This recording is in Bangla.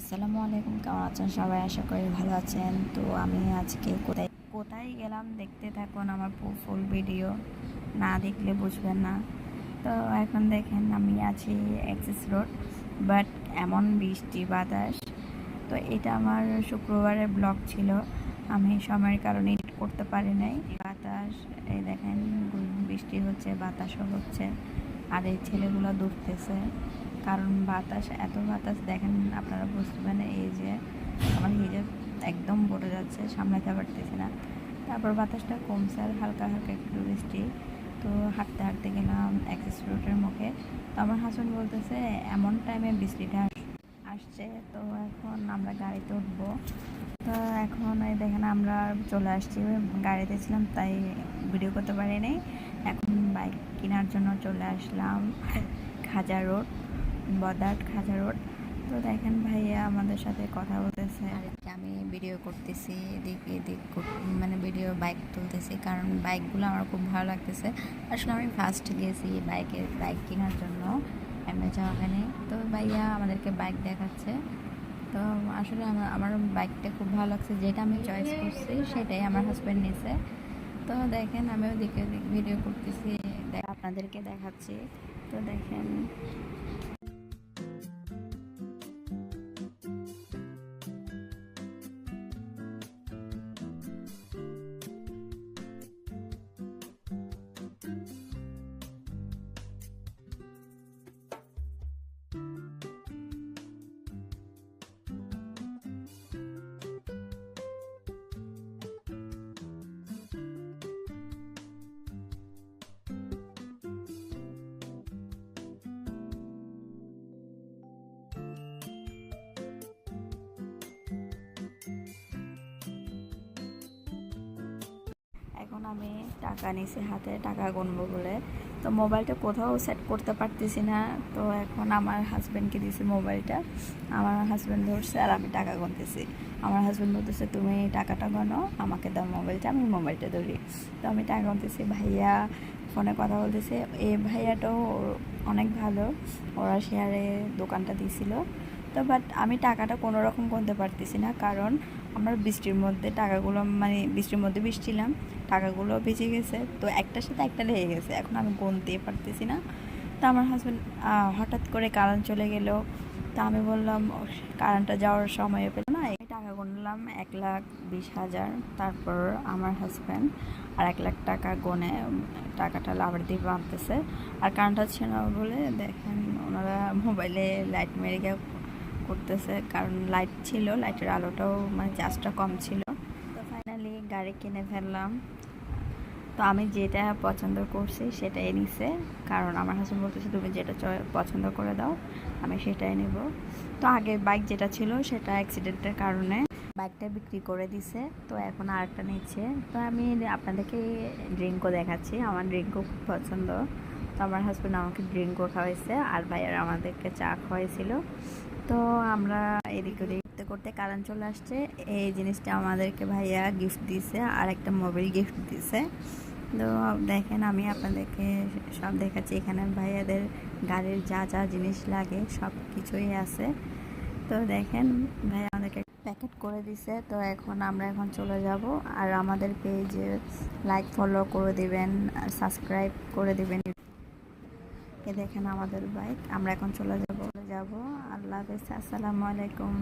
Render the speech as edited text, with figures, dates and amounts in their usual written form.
আসসালামু আলাইকুম, কেমন আছেন সবাই? আশা করি ভালো আছেন। তো আমি আজকে কোথায় কোথায় গেলাম দেখতে থাকুন আমার ফুল ভিডিও, না দেখলে বুঝবেন না। তো এখন দেখেন আমি আছি অ্যাক্সেস রোড, বাট এমন বৃষ্টি বাতাস। তো এটা আমার শুক্রবারের ব্লগ ছিল, আমি সময়ের কারণে এডিট করতে পারি নাই। বাতাস, এই দেখেন বৃষ্টি হচ্ছে, বাতাসও হচ্ছে, আর এই ছেলেগুলো দৌড়তেছে কারণ বাতাস, এত বাতাস দেখেন আপনারা বুঝবেন। এই যে আমার হিজাব একদম পড়ে যাচ্ছে, সামলাতে পারতেছি না। তারপর বাতাসটা কমছে আর হালকা হালকা একটু বৃষ্টি। তো হাঁটতে হাঁটতে গেলাম অ্যাক্সেস রোডের মুখে। তো আমার হাজব্যান্ড বলতেছে এমন টাইমে বৃষ্টিটা আসছে, তো এখন আমরা গাড়িতে উঠবো। তো এখন এই দেখেন আমরা চলে আসছি, গাড়িতে ছিলাম তাই ভিডিও করতে পারিনি। এখন বাইক কেনার জন্য চলে আসলাম খাজা রোড, বদাট খাজা রোড। তো দেখেন ভাইয়া আমাদের সাথে কথা বলতেছে, আর আমি ভিডিও করতেছি, এদিক এদিক মানে ভিডিও বাইক তুলতেছি, কারণ বাইকগুলো আমার খুব ভালো লাগতেছে। আসলে আমি ফার্স্ট গেছি বাইক কেনার জন্য অ্যামেজনে। তো ভাইয়া আমাদেরকে বাইক দেখাচ্ছে। তো আসলে আমার বাইকটা খুব ভালো লাগছে, যেটা আমি চয়েস করছি সেটাই আমার হাজব্যান্ড নিয়েছে। তো দেখেন আমিও দিকে ভিডিও করতেছি, আপনাদেরকে দেখাচ্ছি। তো দেখেন এখন আমি টাকা নিয়েছি হাতে, টাকা গুনবো বলে। তো মোবাইলটা কোথাও সেট করতে পারতেছি না। তো এখন আমার হাজব্যান্ডকে দিয়েছি মোবাইলটা, আমার হাজব্যান্ড ধরছে আর আমি টাকা গুনতেছি। আমার হাজব্যান্ড বলতেছে তুমি টাকাটা গনো, আমাকে দাও মোবাইলটা, আমি মোবাইলটা ধরি। তো আমি টাকা গুনতেছি, ভাইয়া ফোনে কথা বলতেছে। এই ভাইয়াটাও অনেক ভালো, ওরা শেয়ারে দোকানটা দিয়েছিল। তো বাট আমি টাকাটা কোনো রকম গুনতে পারতেছি না, কারণ আমরা বৃষ্টির মধ্যে টাকাগুলো, মানে বৃষ্টির মধ্যে বৃষ্টিলাম, টাকাগুলো বেঁচে গেছে। তো একটার সাথে একটা লেগে গেছে, এখন আমি গুনতেই পারতেছি না। তো আমার হাজব্যান্ড হঠাৎ করে কারেন্ট চলে গেল। তো আমি বললাম কারেন্টটা যাওয়ার সময় পেল না, এই টাকা গুনলাম 1,20,000। তারপর আমার হাজব্যান্ড আর 1,00,000 টাকা গুনে টাকাটা লাভার দিয়ে বাঁধতেছে। আর কারেন্টটা ছিল না বলে দেখেন ওনারা মোবাইলে লাইট মেরে গিয়ে করতেছে, কারণ লাইট ছিল, লাইটের আলোটাও মানে চার্জটা কম ছিল। তো ফাইনালি গাড়ি কিনে ফেললাম। তো আমি যেটা পছন্দ করছি সেটাই নিছে, কারণ আমার হাজব্যান্ড বলতেছে তুমি যেটা পছন্দ করে দাও, আমি সেটাই নেব। তো আগে বাইক যেটা ছিল সেটা অ্যাক্সিডেন্টের কারণে বাইকটা বিক্রি করে দিছে, তো এখন আরেকটা নিচ্ছে। তো আমি আপনাদেরকে ড্রিঙ্কও দেখাচ্ছি, আমার ড্রিঙ্কও খুব পছন্দ। তো আমার হাজব্যান্ড আমাকে ড্রিঙ্কও খাওয়াইছে, আর ভাইয়ার আমাদেরকে চা খাওয়াইছিল। তো আমরা এদিক ওদিক করতে করতে কারেন্ট চলে আসছে। এই জিনিসটা আমাদেরকে ভাইয়া গিফট দিছে, আর একটা মোবাইল গিফট দিছে। তো দেখেন আমি আপনাদেরকে সব দেখাচ্ছি, এখানে ভাইয়াদের গাড়ির যা যা জিনিস লাগে সব কিছুই আছে। তো দেখেন ভাইয়া আমাদেরকে প্যাকেট করে দিছে। তো আমরা এখন চলে যাব, আর আমাদের পেজে লাইক ফলো করে দিবেন, সাবস্ক্রাইব করে দিবেন। দেখেন আমাদের বাইক, আমরা এখন চলে যাব। আল্লাহ হাফেজ, আসসালামু আলাইকুম।